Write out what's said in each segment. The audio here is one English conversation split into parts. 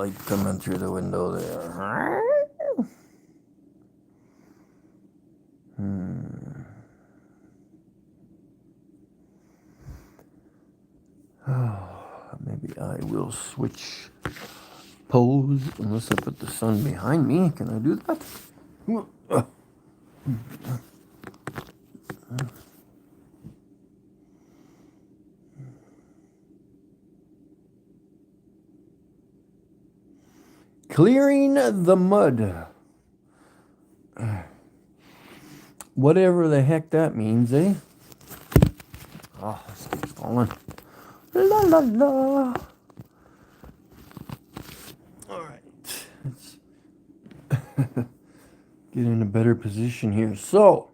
light coming through the window there. Maybe I will switch pose unless I put the sun behind me. Can I do that? Clearing the mud. Whatever the heck that means, eh? Oh, this keeps falling. La la la. Alright. Let's get in a better position here. So.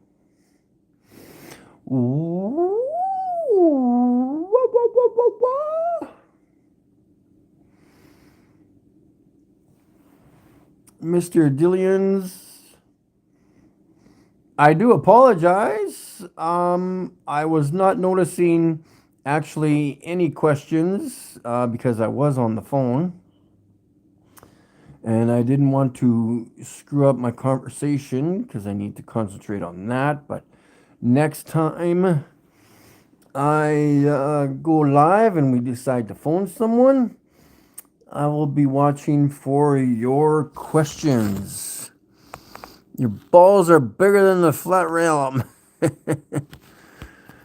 Mr. Dillians, I do apologize. I was not noticing actually any questions because I was on the phone. And I didn't want to screw up my conversation because I need to concentrate on that. But next time I go live and we decide to phone someone, I will be watching for your questions. Your balls are bigger than the flat realm.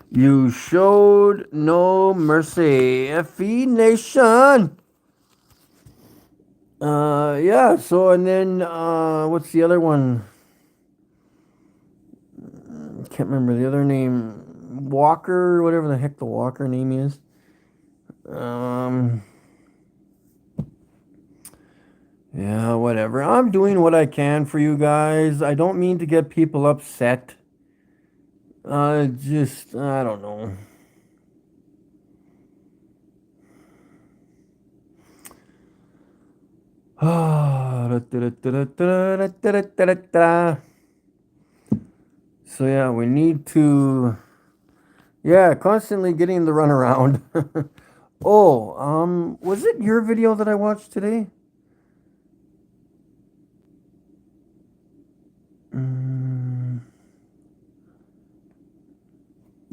You showed no mercy. FE Nation. Yeah, so and then what's the other one? Can't remember the other name. Walker, whatever the heck the Walker name is. Yeah, whatever. I'm doing what I can for you guys. I don't mean to get people upset. I don't know. So yeah, we need to, constantly getting the runaround. Oh, was it your video that I watched today?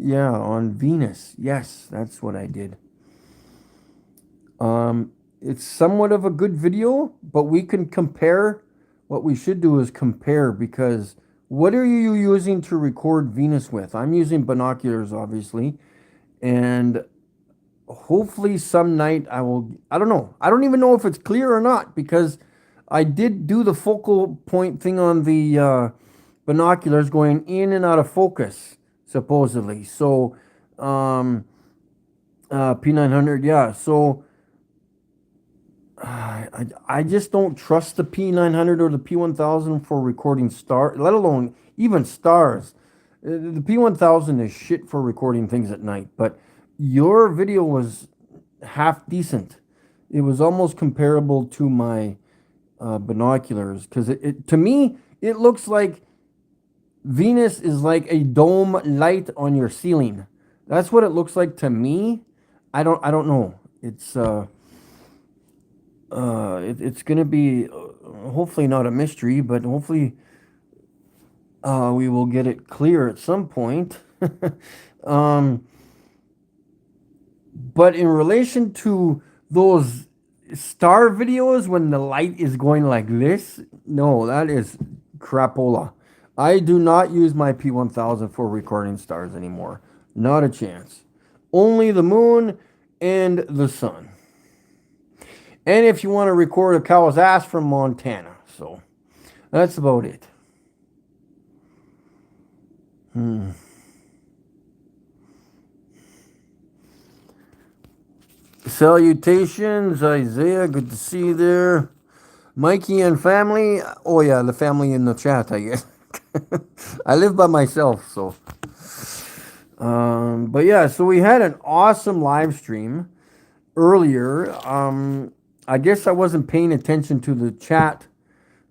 Yeah, on Venus. Yes, that's what I did. It's somewhat of a good video, but we can compare. What we should do is compare, because what are you using to record Venus with? I'm using binoculars, obviously, and hopefully some night I don't know. I don't even know if it's clear or not, because I did do the focal point thing on the binoculars going in and out of focus, supposedly. So, P900, yeah. So, I just don't trust the P900 or the P1000 for recording stars, let alone even stars. The P1000 is shit for recording things at night, but your video was half decent. It was almost comparable to my binoculars, because to me, it looks like Venus is like a dome light on your ceiling. That's what it looks like to me. I don't know. It's gonna be hopefully not a mystery, but hopefully we will get it clear at some point. But in relation to those star videos when the light is going like this, no, that is crapola. I do not use my P1000 for recording stars anymore. Not a chance. Only the moon and the sun. And if you want to record a cow's ass from Montana. So that's about it. Salutations, Isaiah. Good to see you there. Mikey and family. Oh, yeah, the family in the chat, I guess. I live by myself, so. But yeah, so we had an awesome live stream earlier. I guess I wasn't paying attention to the chat,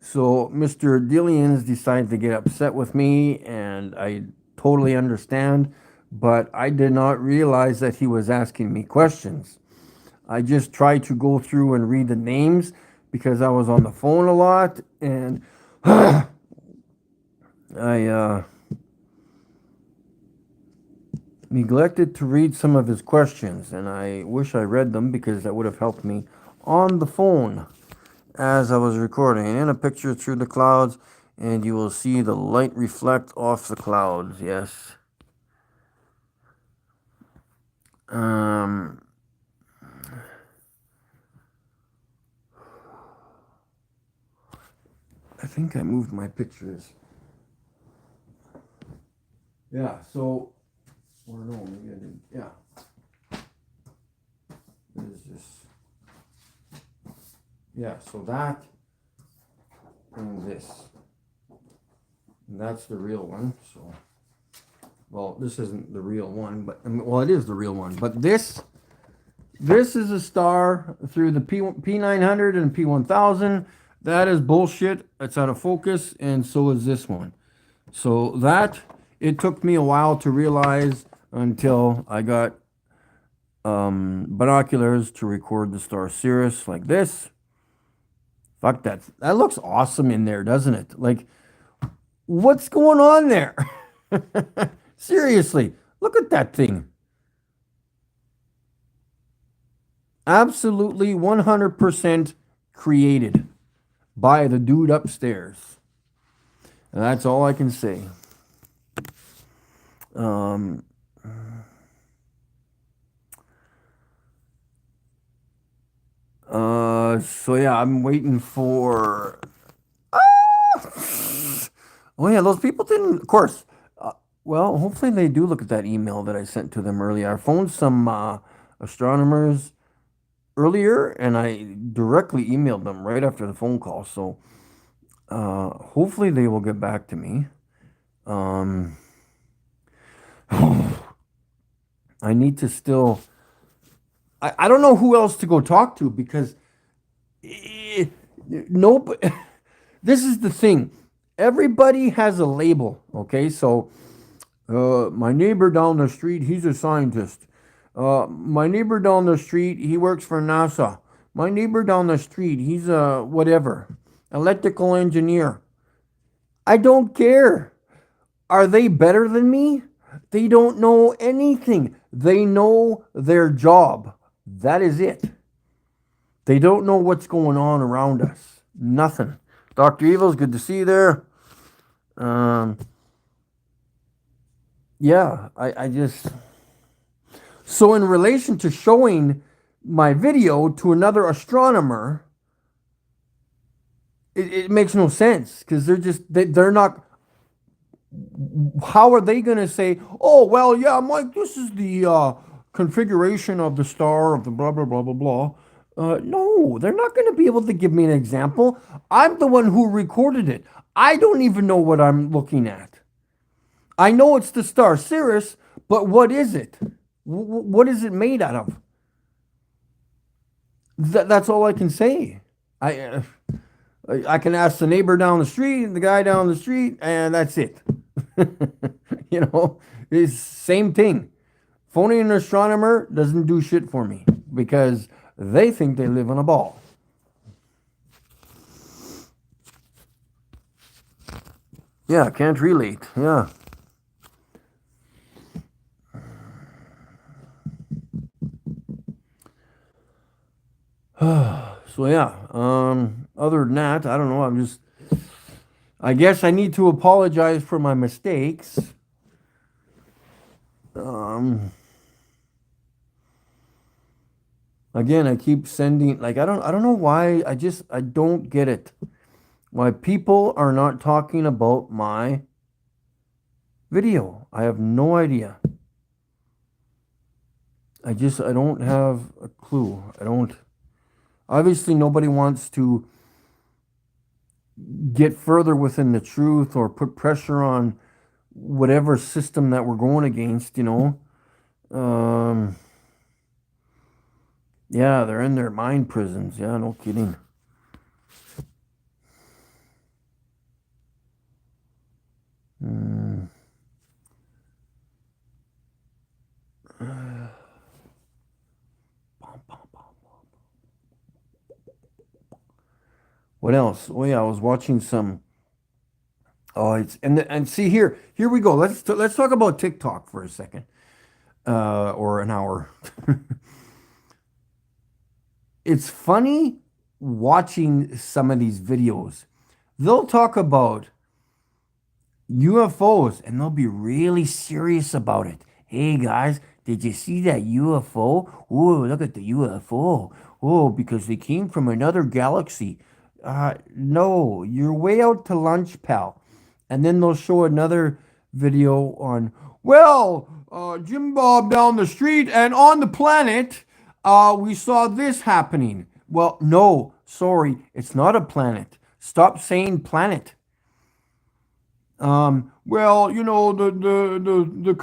so Mr. Dillians decided to get upset with me, and I totally understand, but I did not realize that he was asking me questions. I just tried to go through and read the names because I was on the phone a lot, and I neglected to read some of his questions, and I wish I read them because that would have helped me on the phone as I was recording. And in a picture through the clouds, and you will see the light reflect off the clouds. Yes. Um, I think I moved my pictures. Yeah, so, or no, maybe I didn't. Yeah. What is this? Yeah, so that and this. And that's the real one, so. Well, this isn't the real one, but, well, it is the real one. But this is a star through the P900 and P1000. That is bullshit. It's out of focus, and so is this one. So that, it took me a while to realize until I got binoculars to record the star Sirius like this. Fuck that. That looks awesome in there, doesn't it? Like, what's going on there? Seriously, look at that thing. Absolutely 100% created by the dude upstairs. And that's all I can say. So yeah, I'm waiting for. Oh yeah, those people didn't. Of course. Well, hopefully they do look at that email that I sent to them earlier. I phoned some astronomers earlier, and I directly emailed them right after the phone call. So hopefully they will get back to me. I need to still. I don't know who else to go talk to because nope. This is the thing. Everybody has a label. Okay, so my neighbor down the street, he's a scientist. My neighbor down the street, he works for NASA. My neighbor down the street, he's a whatever, electrical engineer. I don't care. Are they better than me? They don't know anything. They know their job. That is it. They don't know what's going on around us. Nothing. Dr. Evil's good to see you there. Yeah, I just. So, in relation to showing my video to another astronomer, it makes no sense because they're not. How are they going to say, oh, well, yeah, Mike, this is the configuration of the star of the blah, blah, blah, blah, blah. No, they're not going to be able to give me an example. I'm the one who recorded it. I don't even know what I'm looking at. I know it's the star Sirius, but what is it? What is it made out of? That's all I can say. I can ask the neighbor down the street, the guy down the street, and that's it. You know, it's same thing. Phoning an astronomer doesn't do shit for me because they think they live on a ball. Yeah, can't relate. Yeah. So yeah. Other than that, I don't know. I guess I need to apologize for my mistakes. Again, I keep sending like I don't know why I don't get it. Why people are not talking about my video. I have no idea. I don't have a clue. I don't. Obviously, nobody wants to get further within the truth or put pressure on whatever system that we're going against, you know. Yeah, they're in their mind prisons. Yeah, no kidding. What else? Oh yeah, I was watching some. Oh, it's and see here we go. Let's talk about TikTok for a second, or an hour. It's funny watching some of these videos. They'll talk about UFOs and they'll be really serious about it. Hey guys, did you see that UFO? Oh, look at the UFO. Oh, because they came from another galaxy. No, you're way out to lunch, pal. And then they'll show another video on, well, Jim Bob down the street and on the planet, we saw this happening. Well, no, sorry, it's not a planet. Stop saying planet. Well, you know, the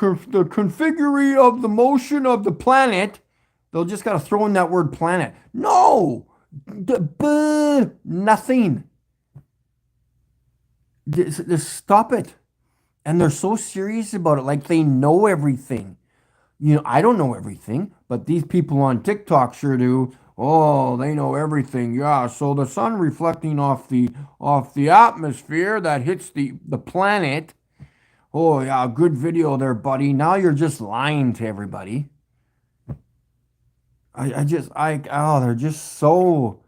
configuring of the motion of the planet, they'll just gotta throw in that word planet. No, nothing. Just stop it. And they're so serious about it, like they know everything. You know, I don't know everything, but these people on TikTok sure do. Oh, they know everything. Yeah, so the sun reflecting off the atmosphere that hits the planet. Oh, yeah, good video there, buddy. Now you're just lying to everybody. Oh, they're just so,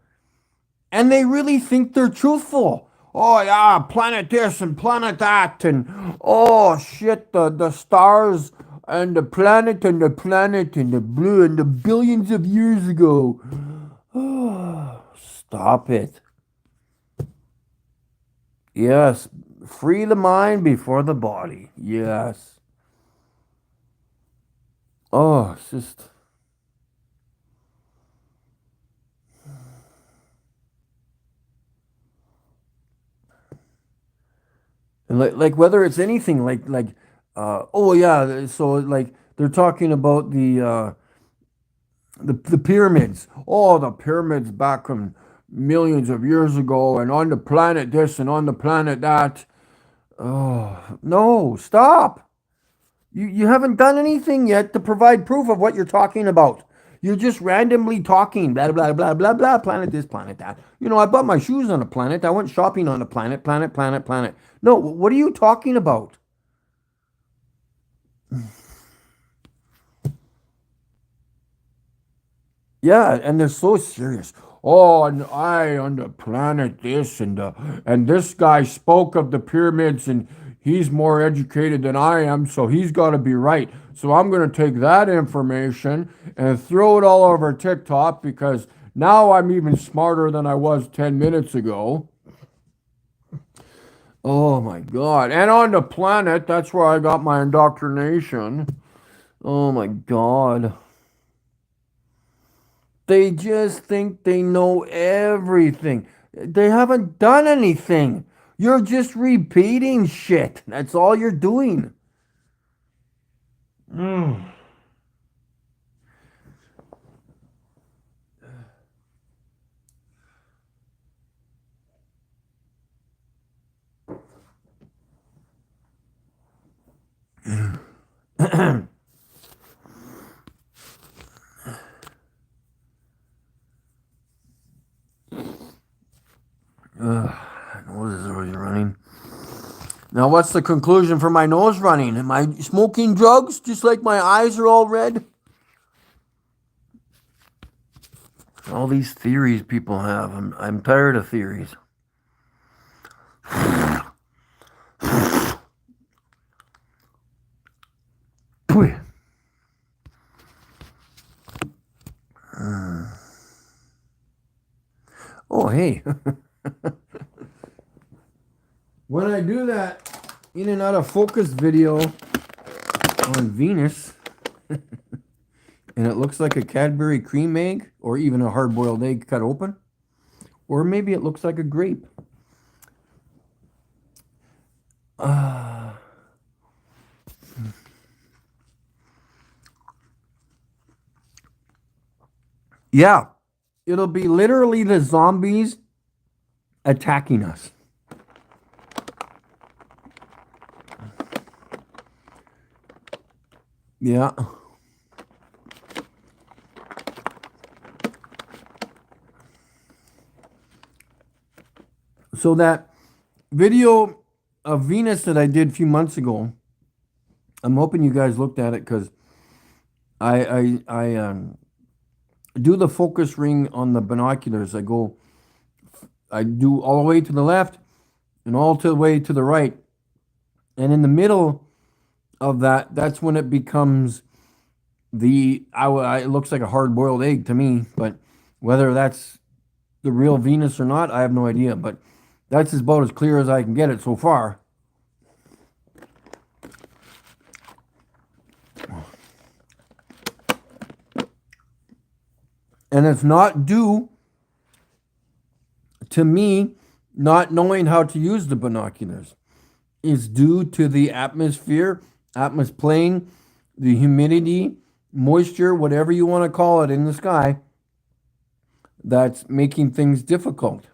and they really think they're truthful. Oh, yeah, planet this and planet that, and oh, shit, the stars and the planet and the planet and the blue and the billions of years ago. Oh, stop it. Yes, free the mind before the body. Yes. Oh, it's just. And like whether it's anything oh yeah, so like they're talking about the pyramids. Oh, the pyramids back from millions of years ago and on the planet this and on the planet that. Oh, no, stop. You haven't done anything yet to provide proof of what you're talking about. You're just randomly talking, blah, blah, blah, blah, blah, planet this, planet that. You know, I bought my shoes on a planet. I went shopping on a planet, planet, planet, planet. No, what are you talking about? Yeah, and they're so serious. Oh, and I on the planet this and this guy spoke of the pyramids and he's more educated than I am, so he's got to be right. So I'm going to take that information and throw it all over TikTok because now I'm even smarter than I was 10 minutes ago. Oh my God. And on the planet, that's where I got my indoctrination. Oh my God. They just think they know everything. They haven't done anything. You're just repeating shit. That's all you're doing. Mm. Nose is already running. Now, what's the conclusion for my nose running? Am I smoking drugs just like my eyes are all red? All these theories people have. I'm tired of theories. Oh, hey. When I do that in and out of focus video on Venus, and it looks like a Cadbury cream egg, or even a hard-boiled egg cut open, or maybe it looks like a grape. Yeah, it'll be literally the zombies attacking us. Yeah. So that video of Venus that I did a few months ago, I'm hoping you guys looked at it because I do the focus ring on the binoculars. I do all the way to the left and all the way to the right. And in the middle of that, that's when it becomes it looks like a hard boiled egg to me, but whether that's the real Venus or not, I have no idea. But that's about as clear as I can get it so far. And it's not due to me not knowing how to use the binoculars. It's due to the atmosphere plane, the humidity, moisture, whatever you want to call it in the sky, that's making things difficult.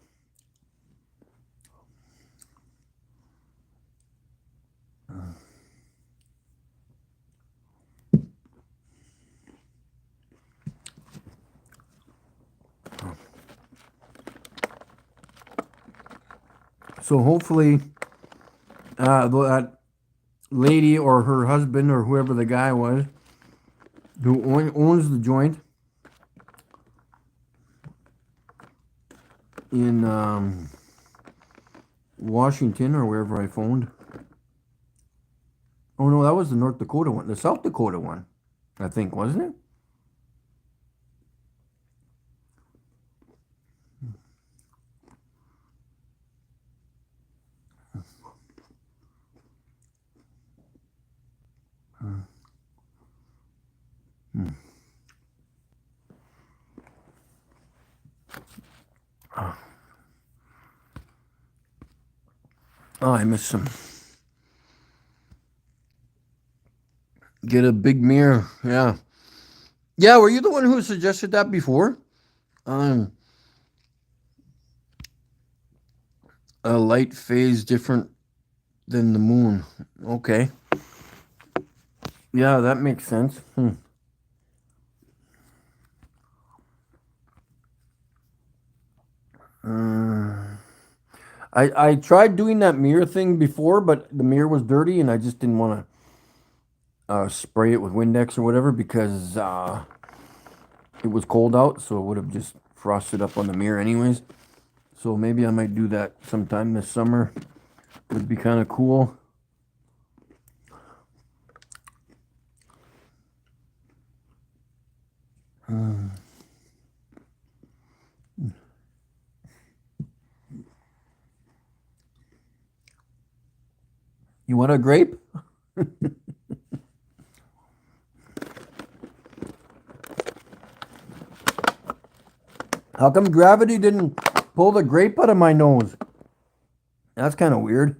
So hopefully that lady or her husband or whoever the guy was who owns the joint in Washington or wherever I phoned. Oh no, that was the North Dakota one. The South Dakota one, I think, wasn't it? Oh, I missed some. Get a big mirror. Yeah. Yeah, were you the one who suggested that before? A light phase different than the moon. Okay. Yeah, that makes sense. I tried doing that mirror thing before, but the mirror was dirty and I just didn't want to spray it with Windex or whatever because it was cold out, so it would have just frosted up on the mirror anyways. So maybe I might do that sometime this summer. It would be kind of cool. You want a grape? How come gravity didn't pull the grape out of my nose? That's kind of weird.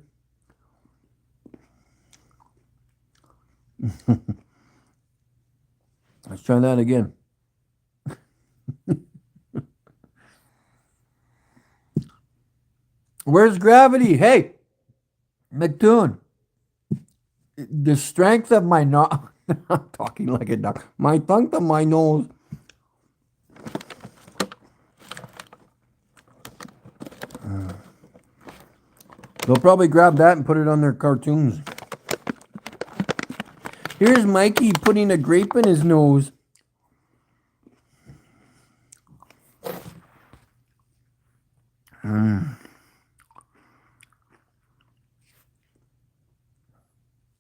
Let's try that again. Where's gravity? Hey, McToon. The strength of my nose. I'm talking like a duck. My tongue to my nose. They'll probably grab that and put it on their cartoons. Here's Mikey putting a grape in his nose.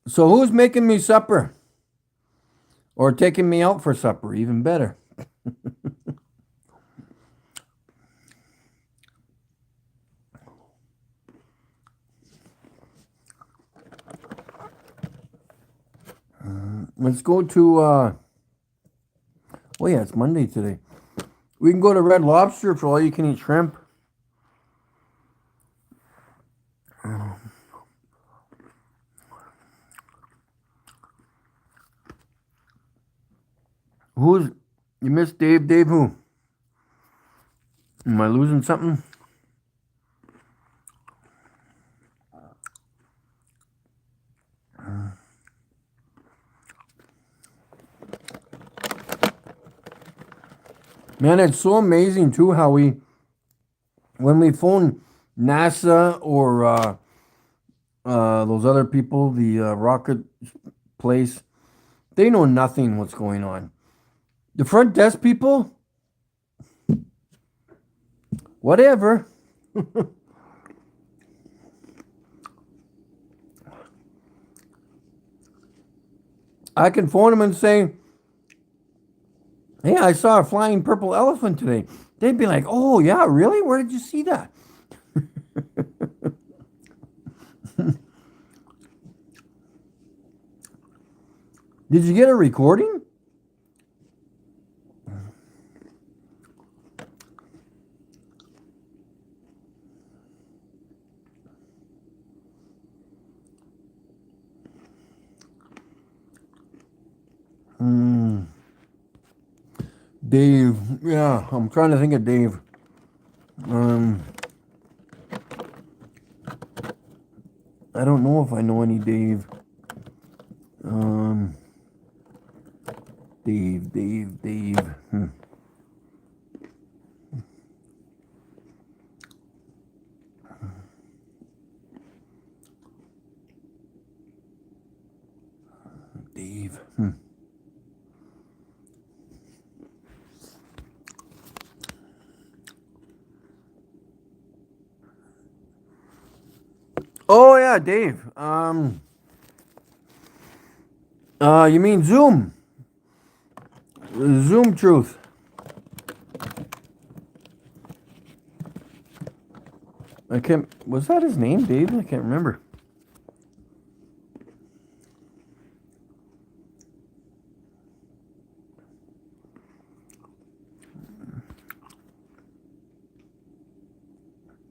So who's making me supper? Or taking me out for supper, even better. Let's go to, oh yeah, it's Monday today. We can go to Red Lobster for all you can eat shrimp. You missed Dave? Dave who? Am I losing something? Man, it's so amazing too how when we phone NASA or those other people, the rocket place, they know nothing what's going on. The front desk people, whatever. I can phone them and say, hey, I saw a flying purple elephant today. They'd be like, oh, yeah, really? Where did you see that? Did you get a recording? Dave. Yeah, I'm trying to think of Dave. I don't know if I know any Dave. Dave. Dave. Oh yeah, Dave. You mean Zoom? Zoom Truth. I can't. Was that his name, Dave? I can't remember.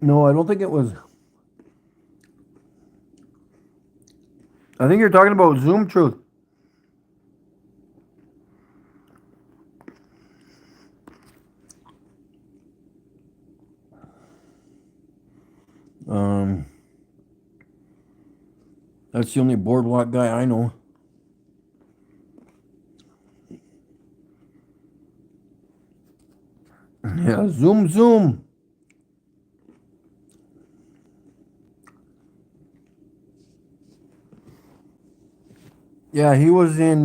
No, I don't think it was. I think you're talking about Zoom Truth. That's the only boardwalk guy I know. Yeah, Zoom. Yeah, he was in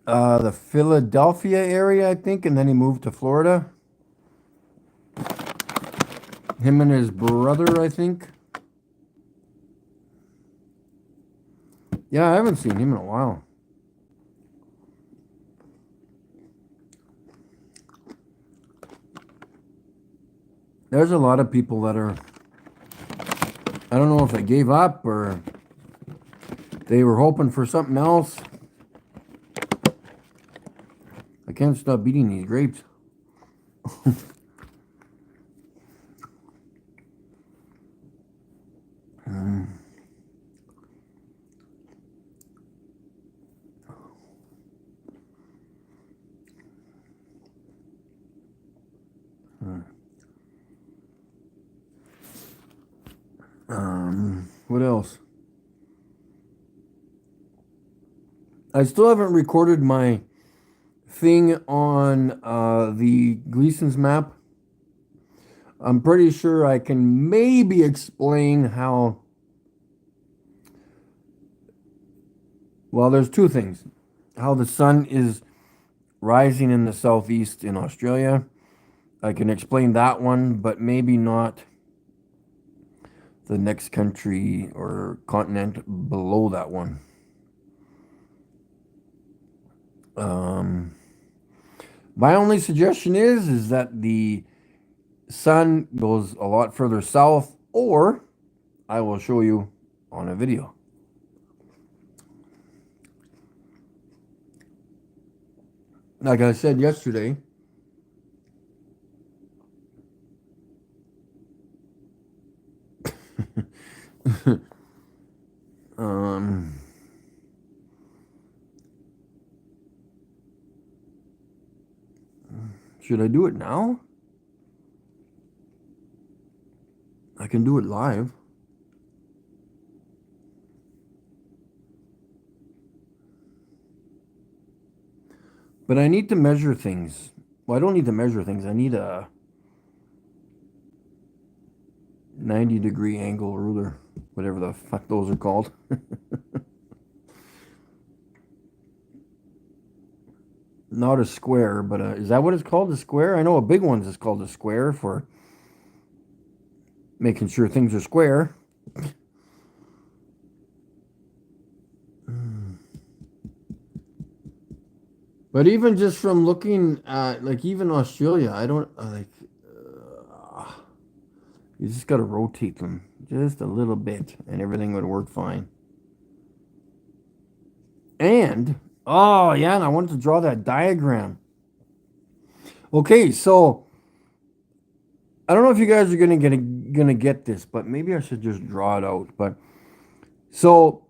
the Philadelphia area, I think, and then he moved to Florida. Him and his brother, I think. Yeah, I haven't seen him in a while. There's a lot of people that are, I don't know if they gave up or they were hoping for something else. I can't stop eating these grapes. What else? I still haven't recorded my thing on the Gleason's map. I'm pretty sure I can maybe explain how. Well, there's two things. How the sun is rising in the southeast in Australia. I can explain that one, but maybe not the next country or continent below that one. My only suggestion is that the sun goes a lot further south, or I will show you on a video. Like I said yesterday, should I do it now? I can do it live. But I need to measure things. Well, I don't need to measure things. I need a 90-degree angle ruler, whatever the fuck those are called. Not a square, but is that what it's called, a square? I know a big one's is called a square for making sure things are square. But even just from looking at, like, even Australia, I don't, you just got to rotate them just a little bit and everything would work fine. And, oh, yeah, and I wanted to draw that diagram. Okay, so I don't know if you guys are gonna get this, but maybe I should just draw it out. But so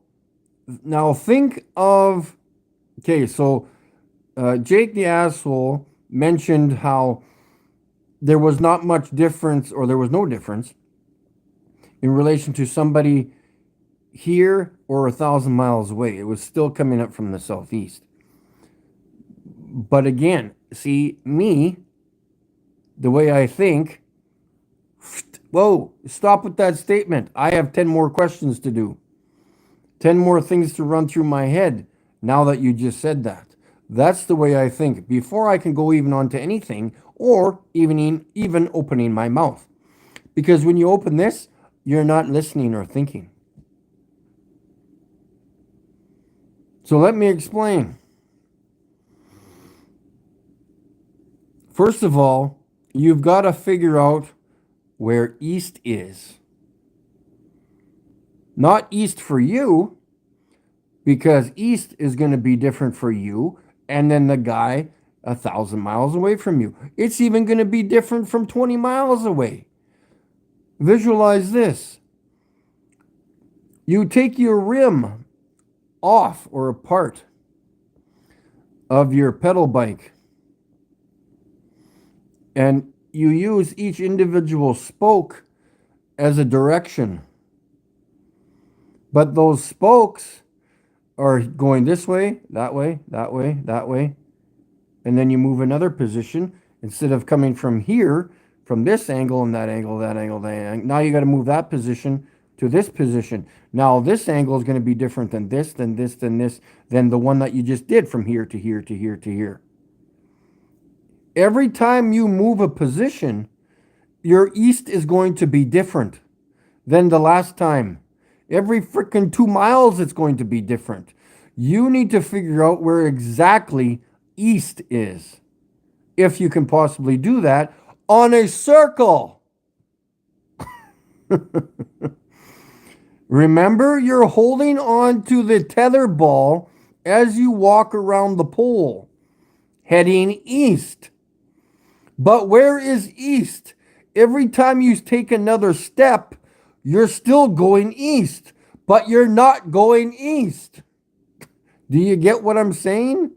now think of, okay, so Jake the asshole mentioned how there was not much difference, or there was no difference in relation to somebody here or 1,000 miles away. It was still coming up from the southeast. But again, see, me, the way I think, whoa, stop with that statement. I have 10 more questions to do. 10 more things to run through my head now that you just said that. That's the way I think before I can go even onto anything, or even opening my mouth. Because when you open this, you're not listening or thinking. So let me explain. First of all, you've got to figure out where east is. Not east for you, because east is going to be different for you and then the guy 1,000 miles away from you. It's even going to be different from 20 miles away. Visualize this. You take your rim off or apart of your pedal bike, and you use each individual spoke as a direction. But those spokes are going this way, that way, that way, that way. And then you move another position. Instead of coming from here, from this angle and that angle, that angle, that angle. Now you got to move that position to this position. Now this angle is going to be different than this, than this, than this, than the one that you just did from here to here to here to here. Every time you move a position, your east is going to be different than the last time. Every freaking 2 miles, it's going to be different. You need to figure out where exactly east is, if you can possibly do that on a circle. Remember, you're holding on to the tether ball as you walk around the pole, heading east. But where is east? Every time you take another step, you're still going east, but you're not going east. Do you get what I'm saying?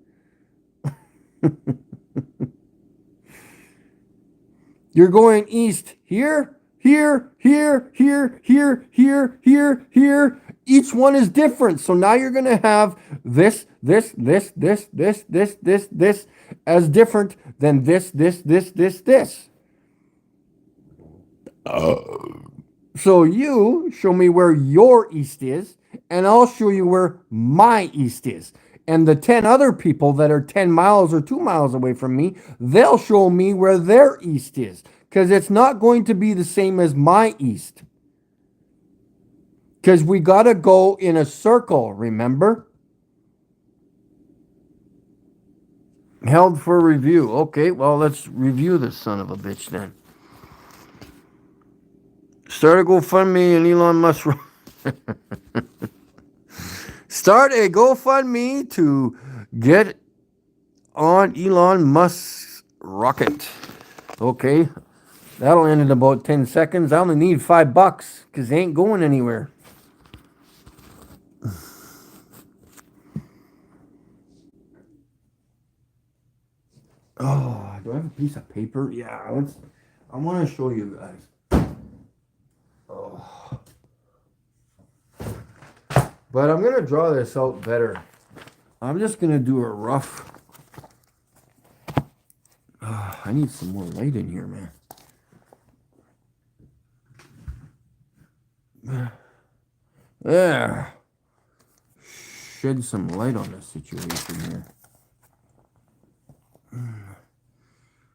You're going east here, here, here, here, here, here, here, here. Each one is different. So now you're going to have this as different than this. So you show me where your east is, and I'll show you where my east is. And the 10 other people that are 10 miles or 2 miles away from me, they'll show me where their east is. Because it's not going to be the same as my east. Because we got to go in a circle, remember? Held for review. Okay, well, let's review this son of a bitch then. Start a GoFundMe and Elon Musk. Start a GoFundMe to get on Elon Musk's rocket. Okay, that'll end in about 10 seconds. I only need $5 because they ain't going anywhere. Oh, do I have a piece of paper? Yeah, I want to show you guys. Oh. But I'm going to draw this out better. I'm just going to do a rough. I need some more light in here, man. Yeah. Shed some light on this situation here.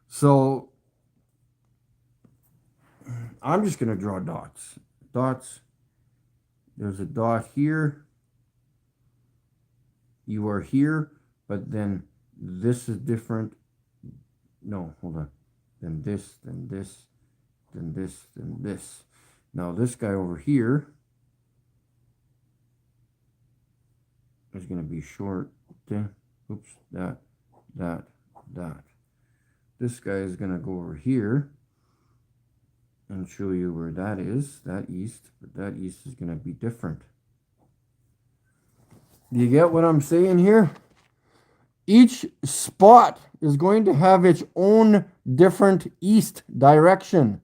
So I'm just going to draw dots. Dots. There's a dot here. You are here, but then this is different. No, hold on. Then this, then this, then this, then this. Now this guy over here is going to be short. Oops, that. This guy is going to go over here and show you where that is, that east, but that east is going to be different. Do you get what I'm saying here? Each spot is going to have its own different east direction.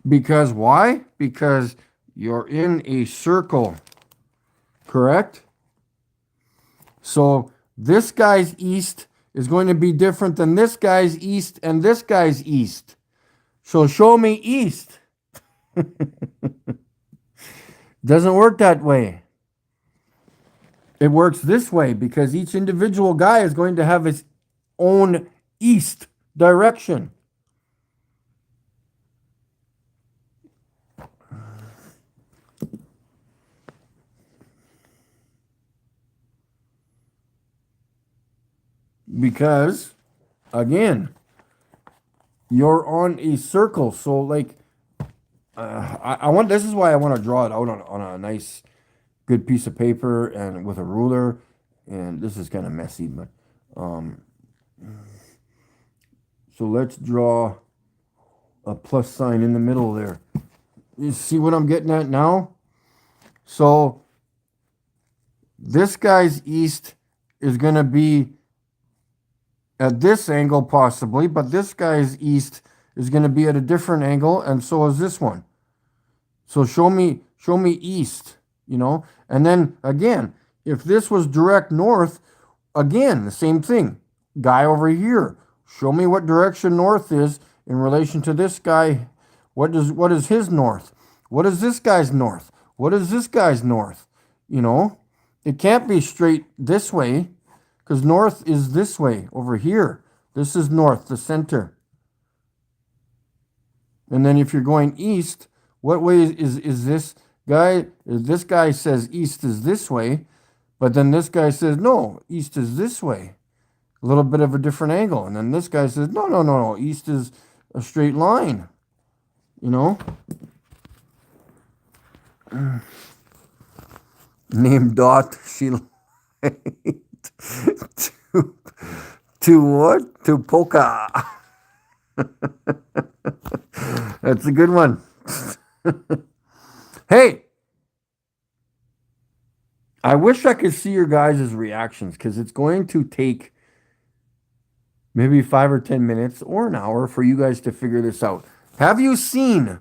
Because why? Because you're in a circle, correct? So this guy's east is going to be different than this guy's east and this guy's east. So show me east. Doesn't work that way. It works this way because each individual guy is going to have his own east direction. Because, again, you're on a circle. So, like, I want. This is why I want to draw it out on a nice, good piece of paper and with a ruler. And this is kind of messy, but so let's draw a plus sign in the middle there. You see what I'm getting at now? So this guy's east is going to be at this angle possibly, but this guy's east is going to be at a different angle, and so is this one. So show me east, you know? And then again, if this was direct north, again, the same thing. Guy over here, show me what direction north is in relation to this guy. What is his north? What is this guy's north? What is this guy's north? You know? It can't be straight this way, because north is this way, over here. This is north, the center. And then if you're going east, what way is this guy? This guy says east is this way, but then this guy says, no, east is this way. A little bit of a different angle. And then this guy says, no, east is a straight line. You know? Name Dot, she lied to what? To Polka. That's a good one. Hey, I wish I could see your guys' reactions because it's going to take maybe 5 or 10 minutes or an hour for you guys to figure this out. Have you seen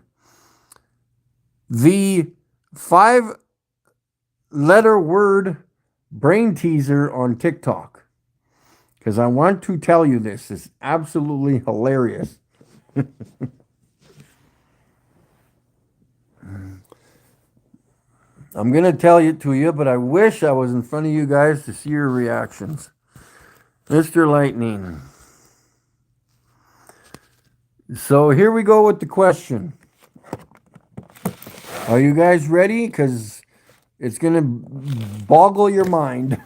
the 5-letter word brain teaser on TikTok? Because I want to tell you this is absolutely hilarious. I'm going to tell it to you, but I wish I was in front of you guys to see your reactions. Mr. Lightning. So here we go with the question. Are you guys ready? Because it's going to boggle your mind.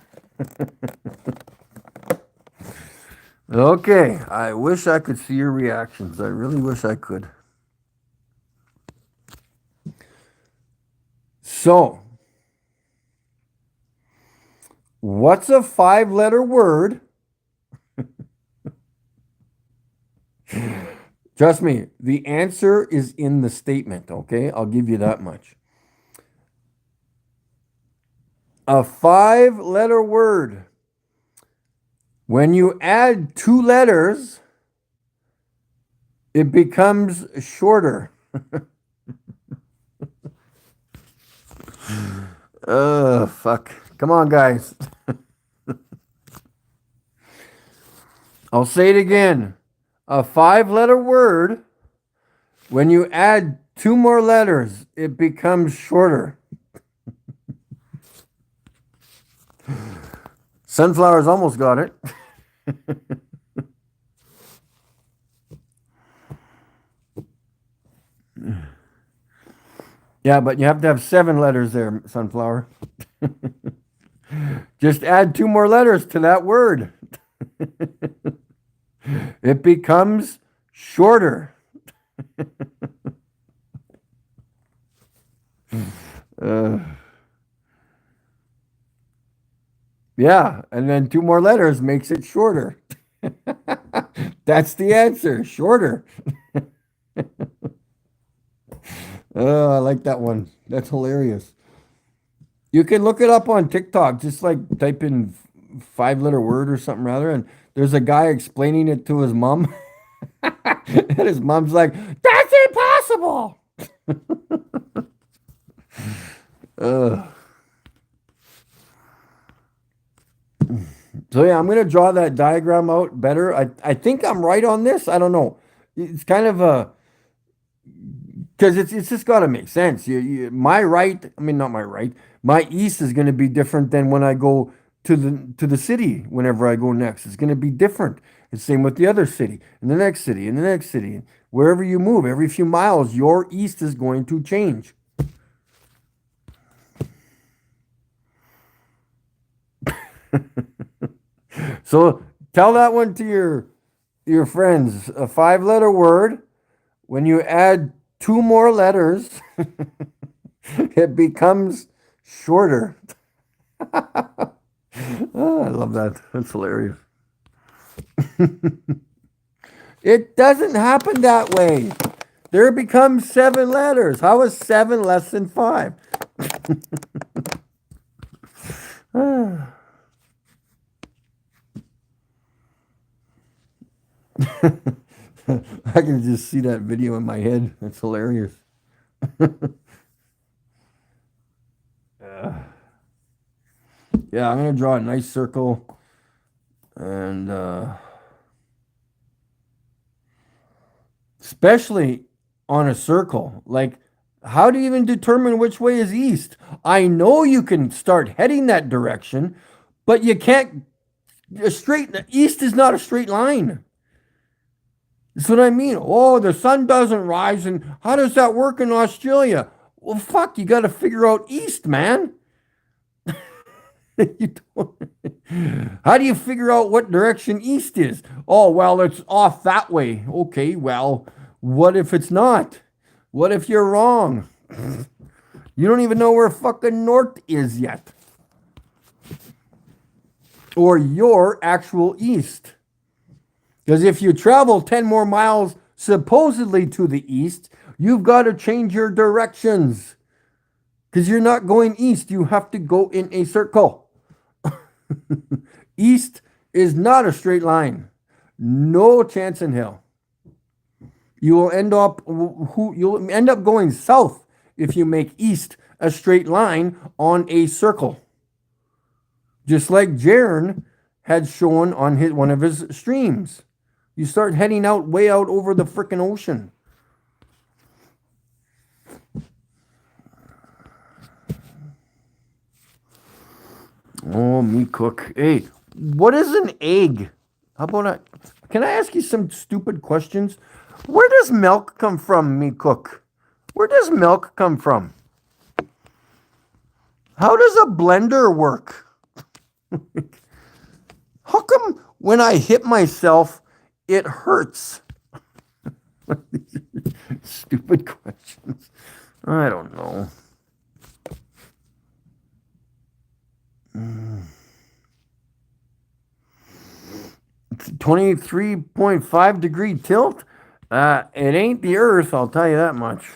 Okay, I wish I could see your reactions. I really wish I could. So, what's a 5-letter word? Trust me, the answer is in the statement, okay? I'll give you that much. A 5-letter word. When you add 2 letters, it becomes shorter. Fuck. Come on, guys. I'll say it again. A 5-letter word, when you add 2 more letters, it becomes shorter. Sunflowers almost got it. Yeah, but you have to have 7 letters there, Sunflower. Just add 2 more letters to that word. It becomes shorter. Uh, yeah, and then 2 more letters makes it shorter. That's the answer, shorter. Oh, I like that one. That's hilarious. You can look it up on TikTok. Just like type in 5-letter word or something rather, and there's a guy explaining it to his mom, and his mom's like, "That's impossible." Ugh. So yeah, I'm gonna draw that diagram out better. I think I'm right on this. I don't know. It's kind of a because it's just got to make sense. My right, I mean not my right. My east is going to be different than when I go to the city. Whenever I go next, it's going to be different. It's same with the other city, and the next city, and the next city. Wherever you move, every few miles, your east is going to change. So tell that one to your friends. A 5-letter word. When you add 2 more letters, it becomes shorter. Oh, I love that. That's hilarious. It doesn't happen that way. There becomes 7 letters. How is 7 less than 5? I can just see that video in my head. It's hilarious. Yeah, I'm gonna draw a nice circle, and especially on a circle. Like, how do you even determine which way is east? I know you can start heading that direction, but you can't. East is not a straight line. That's what I mean. Oh, the sun doesn't rise, and how does that work in Australia? Well, fuck, you got to figure out east, man. How do you figure out what direction east is? Oh, well, it's off that way. Okay, well, what if it's not? What if you're wrong? You don't even know where fucking north is yet. Or your actual east. Because if you travel 10 more miles supposedly to the east, you've got to change your directions. Because you're not going east, you have to go in a circle. East is not a straight line. No chance in hell. You'll end up going south if you make east a straight line on a circle. Just like Jaron had shown on one of his streams. You start heading way out over the frickin' ocean. Oh, me cook. Hey, what is an egg? How about can I ask you some stupid questions? Where does milk come from, me cook? Where does milk come from? How does a blender work? How come when I hit myself, it hurts? Stupid questions. I don't know. 23.5 degree tilt. It ain't the Earth, I'll tell you that much.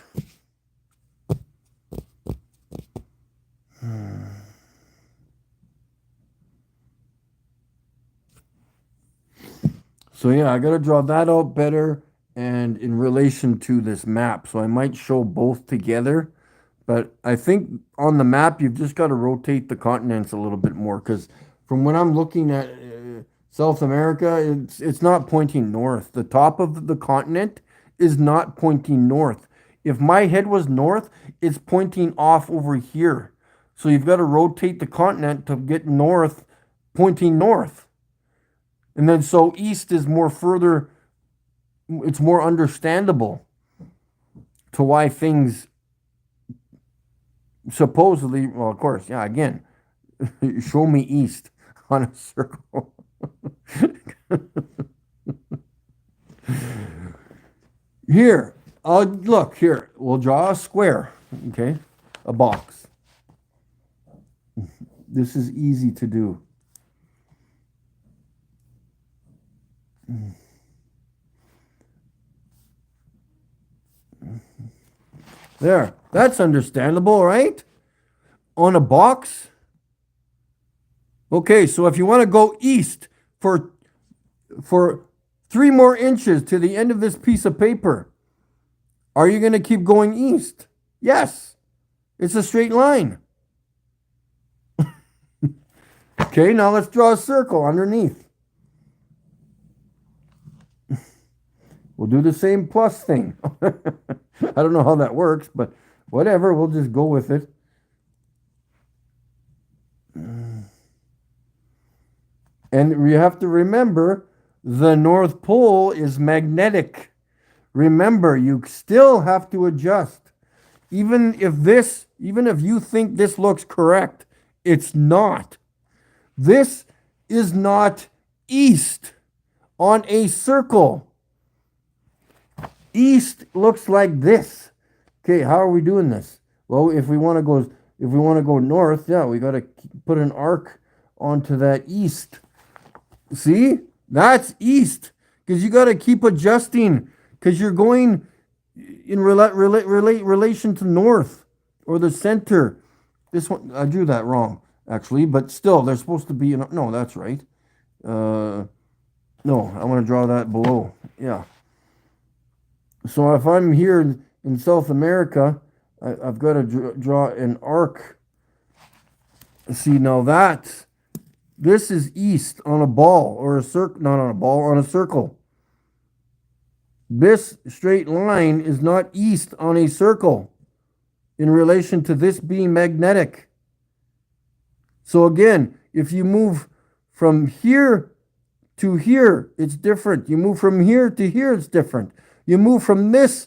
So yeah, I gotta draw that out better and in relation to this map. So I might show both together, but I think on the map you've just got to rotate the continents a little bit more because from when I'm looking at South America, it's not pointing north. The top of the continent is not pointing north. If my head was north, it's pointing off over here. So you've got to rotate the continent to get north, pointing north. And then so east is more further, it's more understandable to why things supposedly, well, of course, yeah, again, show me east on a circle. Here, look, here, we'll draw a square, okay, a box. This is easy to do. There, that's understandable, right? On a box. Okay, so if you want to go east for 3 more inches to the end of this piece of paper, are you going to keep going east? Yes. It's a straight line. Okay, now let's draw a circle underneath. We'll do the same plus thing. I don't know how that works, but whatever, we'll just go with it. And you have to remember, the North Pole is magnetic. Remember, you still have to adjust. Even if you think this looks correct, it's not. This is not east on a circle. East looks like this. Okay, how are we doing this? Well, if we want to go north, yeah, we got to put an arc onto that east. See? That's east, because you got to keep adjusting, because you're going in relation to north or the center. This one, I drew that wrong, actually, but still, they're supposed to be, no, that's right. No, I want to draw that below. Yeah. So if I'm here in South America, I've got to draw an arc. See, now this is east on a ball or a circle, not on a ball, on a circle. This straight line is not east on a circle in relation to this being magnetic. So again, if you move from here to here, it's different. You move from here to here, it's different. You move from this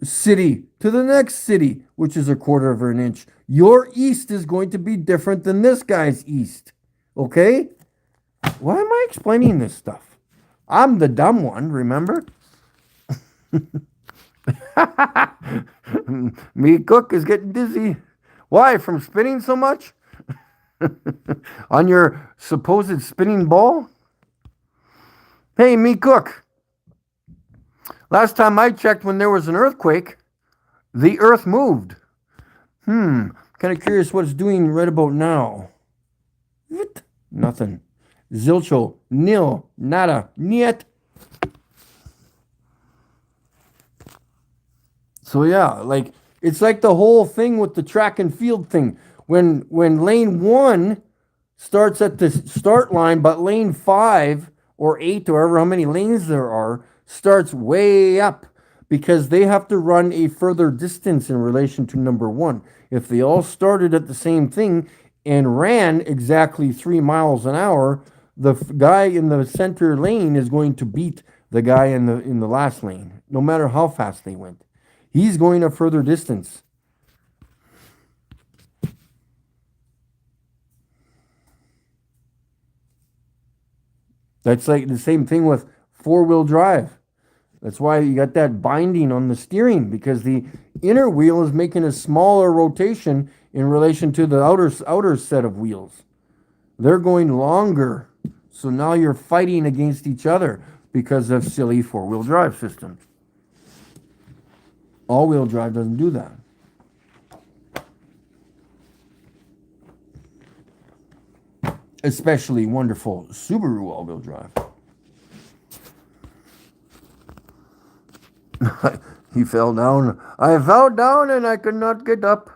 city to the next city, which is 1/4 of an inch. Your east is going to be different than this guy's east. Okay? Why am I explaining this stuff? I'm the dumb one, remember? Me Cook is getting dizzy. Why? From spinning so much? On your supposed spinning ball? Hey, Me Cook. Last time I checked, when there was an earthquake, the earth moved. Kind of curious what it's doing right about now. Nothing. Zilcho. Nil. Nada. Niet. So yeah, like, it's like the whole thing with the track and field thing. When lane 1 starts at the start line, but lane 5 or 8 or however how many lanes there are starts way up, because they have to run a further distance in relation to number 1. If they all started at the same thing and ran exactly 3 miles an hour, the guy in the center lane is going to beat the guy in the last lane, no matter how fast they went. He's going a further distance. That's like the same thing with 4-wheel drive. That's why you got that binding on the steering, because the inner wheel is making a smaller rotation in relation to the outer set of wheels. They're going longer. So now you're fighting against each other because of silly 4-wheel drive systems. All-wheel drive doesn't do that. Especially wonderful Subaru all-wheel drive. He fell down. I fell down and I could not get up.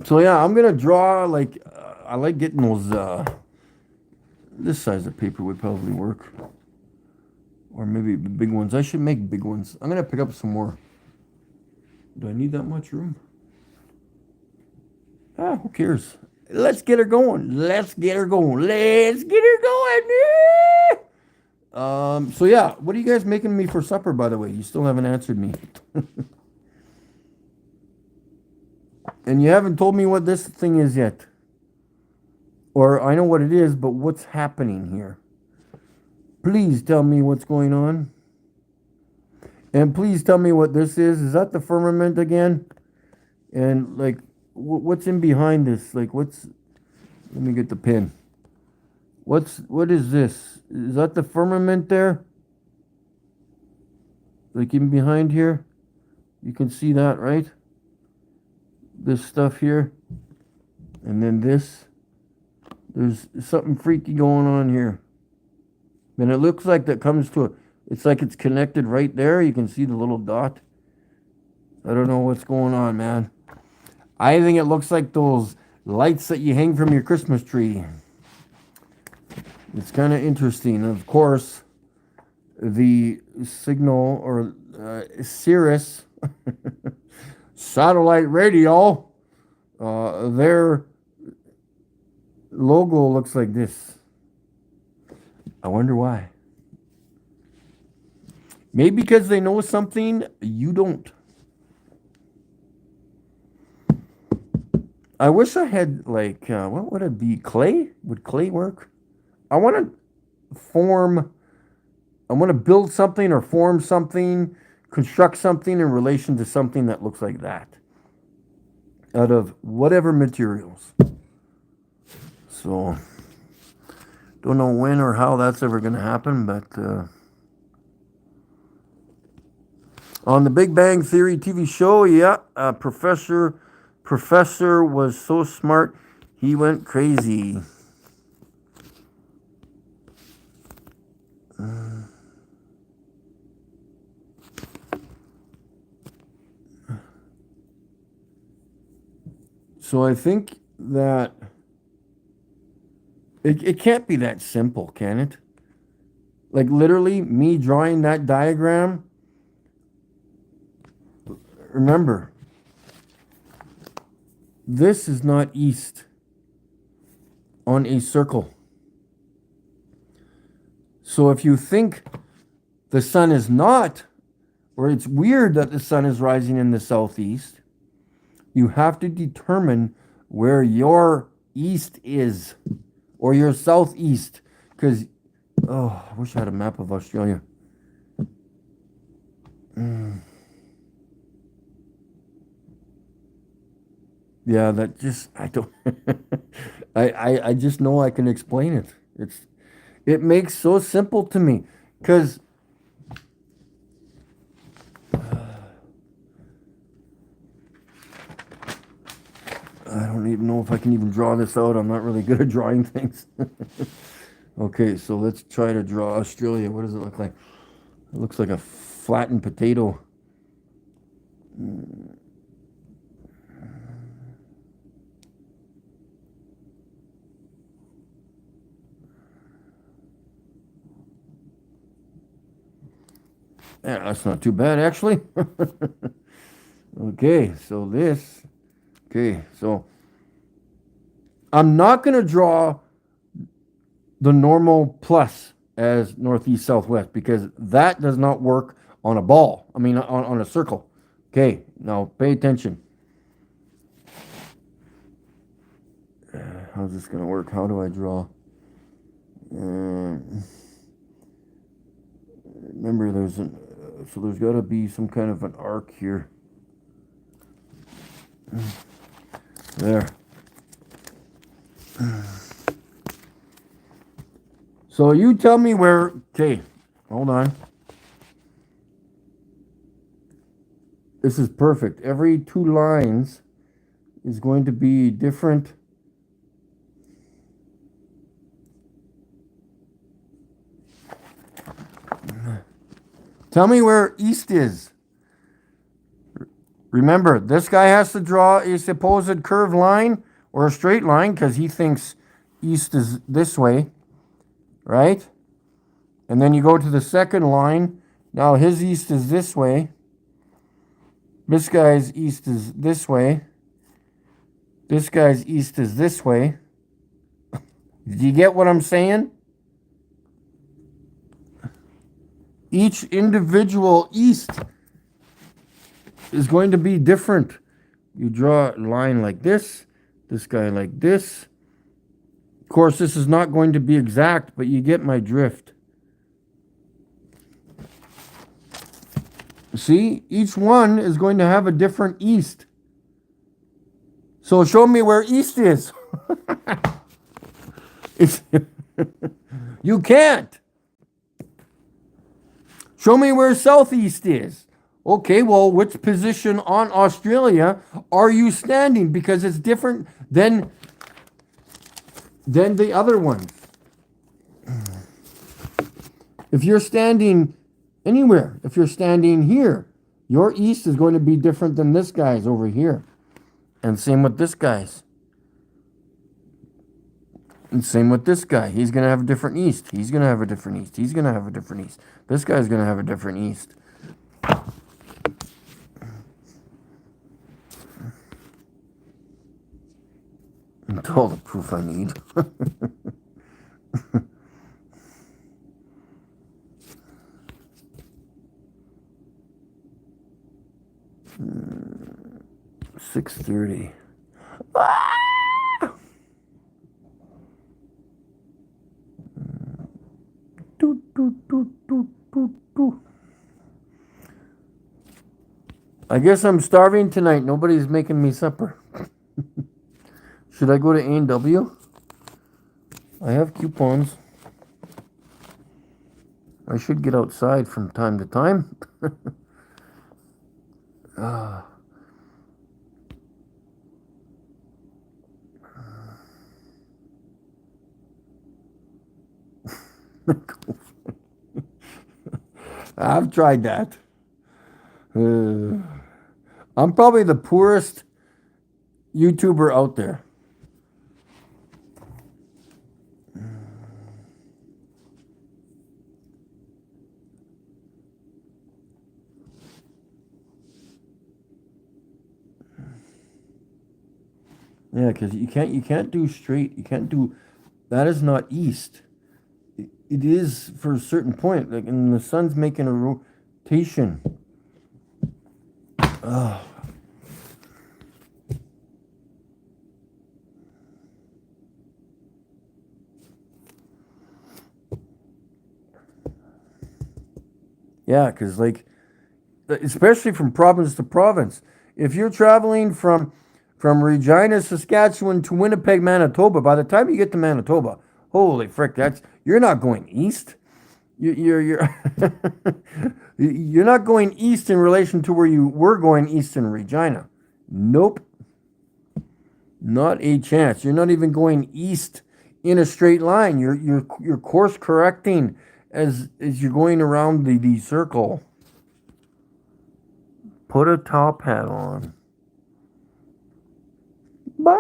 So yeah, I'm gonna draw, like, I like getting those, this size of paper would probably work. Or maybe the big ones. I should make big ones. I'm going to pick up some more. Do I need that much room? Who cares? Let's get her going. Let's get her going. Let's get her going. So yeah, what are you guys making me for supper, by the way? You still haven't answered me. And you haven't told me what this thing is yet. Or I know what it is, but what's happening here? Please tell me what's going on. And please tell me what this is. Is that the firmament again? And like, what's in behind this? Like, what's... Let me get the pin. What is this? Is that the firmament there? Like in behind here? You can see that, right? This stuff here. And then this. There's something freaky going on here. And it looks like that comes to a... It's like it's connected right there. You can see the little dot. I don't know what's going on, man. I think it looks like those lights that you hang from your Christmas tree. It's kind of interesting. And of course, the signal or Sirius satellite radio, their logo looks like this. I wonder why. Maybe because they know something you don't. I wish I had, like, what would it be? Clay? Would clay work? I want to build something or form something, construct something in relation to something that looks like that. Out of whatever materials. So, don't know when or how that's ever going to happen, but on the Big Bang Theory TV show, yeah, Professor was so smart, he went crazy. So I think that it can't be that simple, can it? Like literally me drawing that diagram. Remember, this is not east on a circle. So if you think the sun is not, or it's weird that the sun is rising in the southeast, you have to determine where your east is, or your southeast. Because, I wish I had a map of Australia. Yeah, that just, I don't, I just know I can explain it. It makes so simple to me, because I don't even know if I can even draw this out. I'm not really good at drawing things. Okay, so let's try to draw Australia. What does it look like? It looks like a flattened potato. Yeah, that's not too bad, actually. Okay, so this. Okay, so I'm not going to draw the normal plus as northeast, southwest, because that does not work on a ball. I mean, on a circle. Okay, now pay attention. How's this going to work? How do I draw? Remember, there's got to be some kind of an arc here. There. So you tell me where... Okay, hold on. This is perfect. Every two lines is going to be different. Tell me where east is. Remember, this guy has to draw a supposed curved line or a straight line because he thinks east is this way, right? And then you go to the second line. Now his east is this way. This guy's east is this way. This guy's east is this way. Do you get what I'm saying? Each individual east is going to be different. You draw a line like this guy like this. Of course, this is not going to be exact, but you get my drift. See, each one is going to have a different east. So show me where east is. You can't. Show me where southeast is. Okay, well, which position on Australia are you standing? Because it's different than the other ones. If you're standing anywhere, if you're standing here, your east is going to be different than this guy's over here. And same with this guy's. And same with this guy. He's going to have a different east. He's going to have a different east. He's going to have a different east. This guy's going to have a different east. That's all the proof I need. $6.30. I guess I'm starving tonight. Nobody's making me supper. Should I go to A&W? I have coupons. I should get outside from time to time. I've tried that. I'm probably the poorest YouTuber out there. Yeah, because you can't do straight. You can't do that. Is not east. It is for a certain point. Like, and the sun's making a rotation. Oh. Yeah, because like, especially from province to province, if you're traveling from Regina, Saskatchewan to Winnipeg, Manitoba, by the time you get to Manitoba, holy frick, you're not going east. You're you're not going east in relation to where you were going east in Regina. Nope. Not a chance. You're not even going east in a straight line. You're course correcting as you're going around the circle. Put a top hat on. Bah!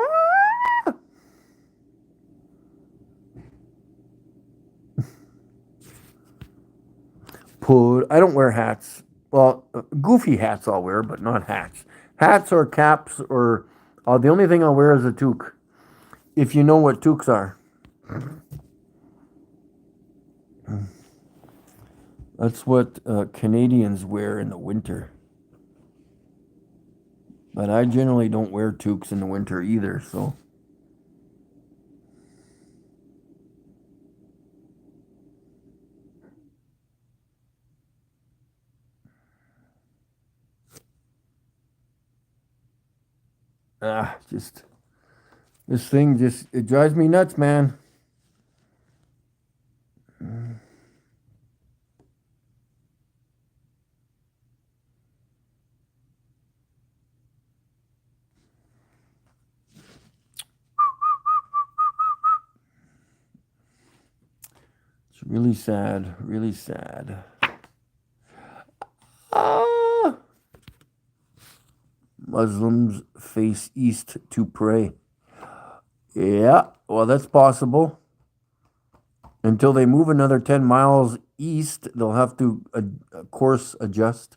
I don't wear hats. Well, goofy hats I'll wear, but not hats. Hats or caps or the only thing I'll wear is a toque. If you know what toques are. That's what Canadians wear in the winter. But I generally don't wear toques in the winter either, so. This thing it drives me nuts, man. It's really sad, really sad. Muslims face east to pray. Yeah, well, that's possible. Until they move another 10 miles east, they'll have to course adjust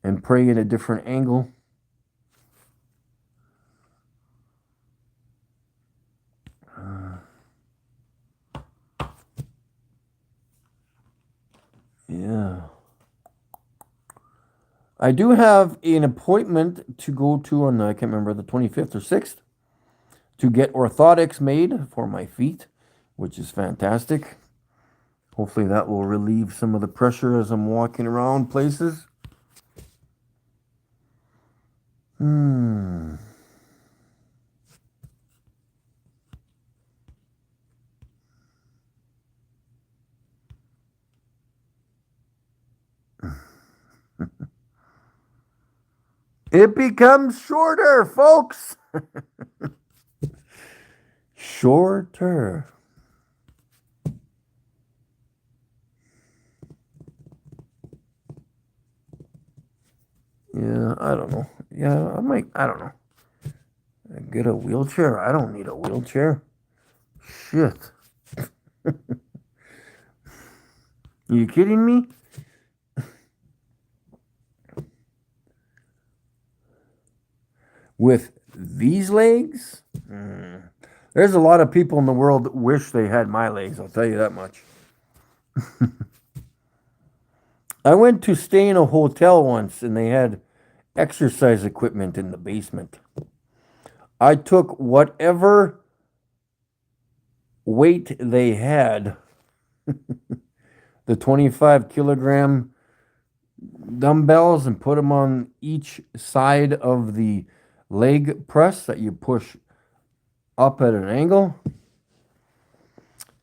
and pray in a different angle. Yeah. I do have an appointment to go to on, I can't remember, the 25th or 6th to get orthotics made for my feet, which is fantastic. Hopefully that will relieve some of the pressure as I'm walking around places. It becomes shorter, folks. Shorter. Yeah, I don't know. Yeah, I don't know. Get a wheelchair? I don't need a wheelchair. Shit. Are you kidding me? With these legs? There's a lot of people in the world that wish they had my legs, I'll tell you that much. I went to stay in a hotel once and they had exercise equipment in the basement. I took whatever weight they had, the 25 kilogram dumbbells, and put them on each side of the leg press that you push up at an angle.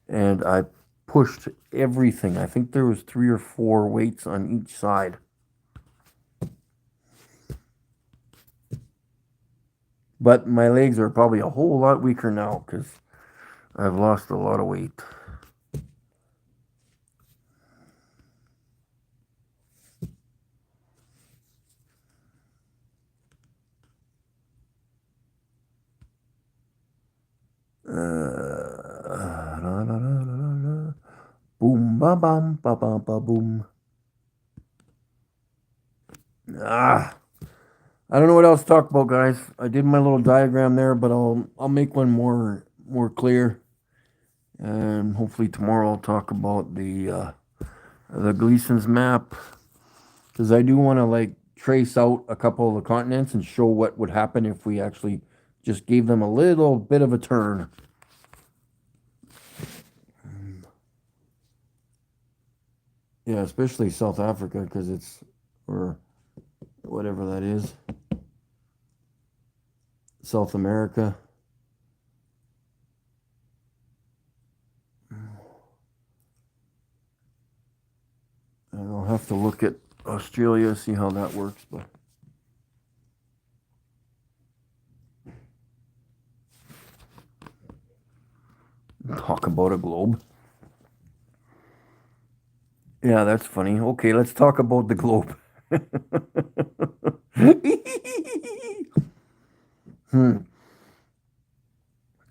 And I pushed everything. I think there was 3 or 4 weights on each side. But my legs are probably a whole lot weaker now because I've lost a lot of weight. Boom, ba bum, ba bum, ba boom. I don't know what else to talk about, guys. I did my little diagram there, but I'll make one more clear, and hopefully tomorrow I'll talk about the Gleason's map, because I do want to like trace out a couple of the continents and show what would happen if we actually just gave them a little bit of a turn. Yeah, especially South Africa, because it's, or whatever that is, South America. And I'll have to look at Australia, see how that works, but talk about a globe. Yeah, that's funny. Okay, let's talk about the globe.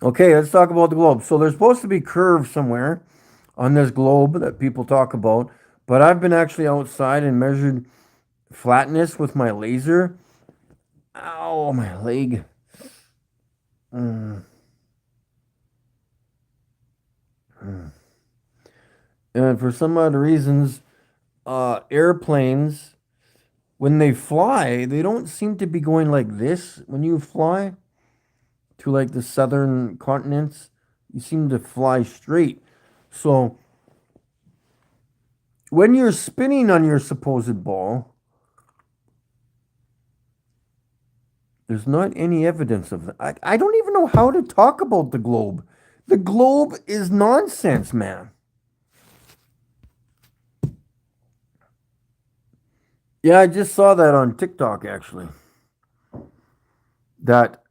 Okay, let's talk about the globe. So there's supposed to be curves somewhere on this globe that people talk about, but I've been actually outside and measured flatness with my laser. Ow, my leg. And for some odd reasons, airplanes, when they fly, they don't seem to be going like this when you fly to like the southern continents. You seem to fly straight. So when you're spinning on your supposed ball, there's not any evidence of that. I don't even know how to talk about the globe. The globe is nonsense, man. Yeah, I just saw that on TikTok, actually. That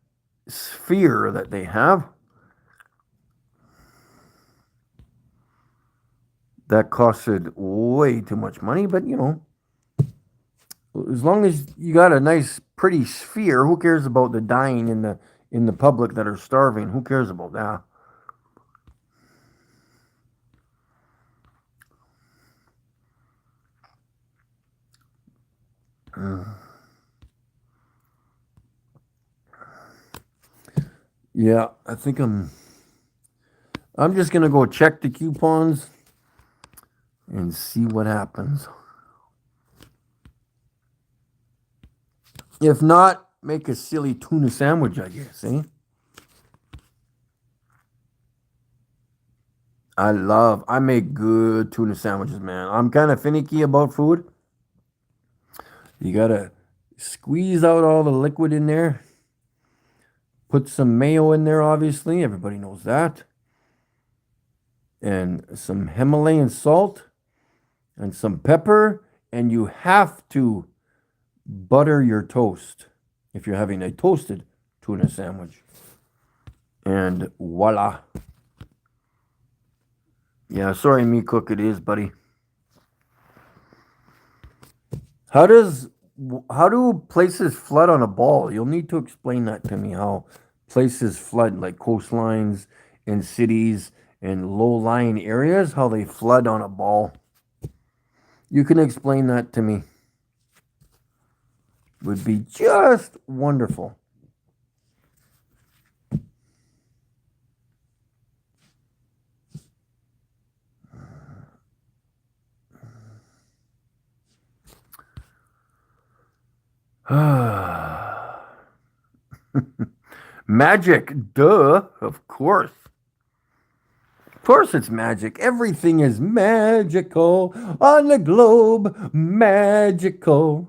sphere that they have, that costed way too much money, but you know, as long as you got a nice, pretty sphere, who cares about the dying in the public that are starving? Who cares about that? Yeah, I think I'm just gonna go check the coupons and see what happens. If not, make a silly tuna sandwich, I guess, eh? I make good tuna sandwiches, man. I'm kind of finicky about food. You gotta squeeze out all the liquid in there. Put some mayo in there, obviously. Everybody knows that. And some Himalayan salt and some pepper. And you have to butter your toast if you're having a toasted tuna sandwich. And voila. Yeah, sorry, me cook it is, buddy. How do places flood on a ball? You'll need to explain that to me. How places flood, like coastlines and cities and low-lying areas, how they flood on a ball. You can explain that to me. Would be just wonderful. Magic, duh, of course. Of course it's magic. Everything is magical on the globe. Magical.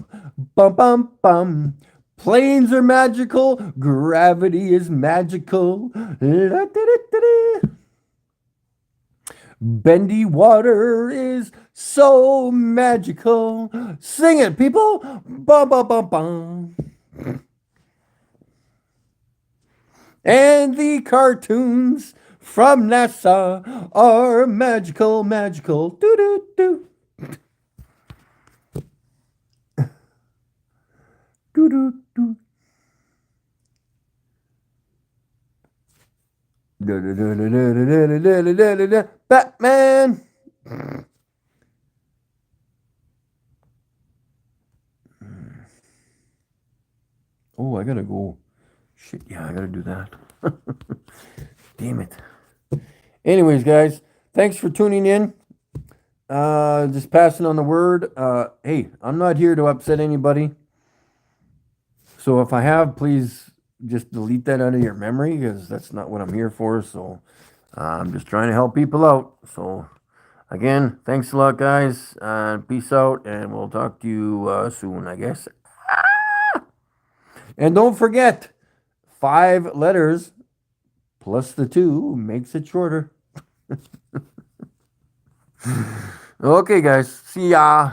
Bum bum bum. Planes are magical. Gravity is magical. Bendy water is so magical. Sing it, people. Bum bum bum bum. And the cartoons from NASA are magical, magical. Do do do. Do do do. Batman. Oh, I gotta go. Shit, yeah, I gotta do that. Damn it. Anyways, guys, thanks for tuning in. Just passing on the word. Hey, I'm not here to upset anybody. So if I have, please just delete that out of your memory because that's not what I'm here for. So I'm just trying to help people out. So again, thanks a lot, guys. Peace out, and we'll talk to you soon, I guess. And don't forget, 5 letters plus the 2 makes it shorter. Okay, guys. See ya.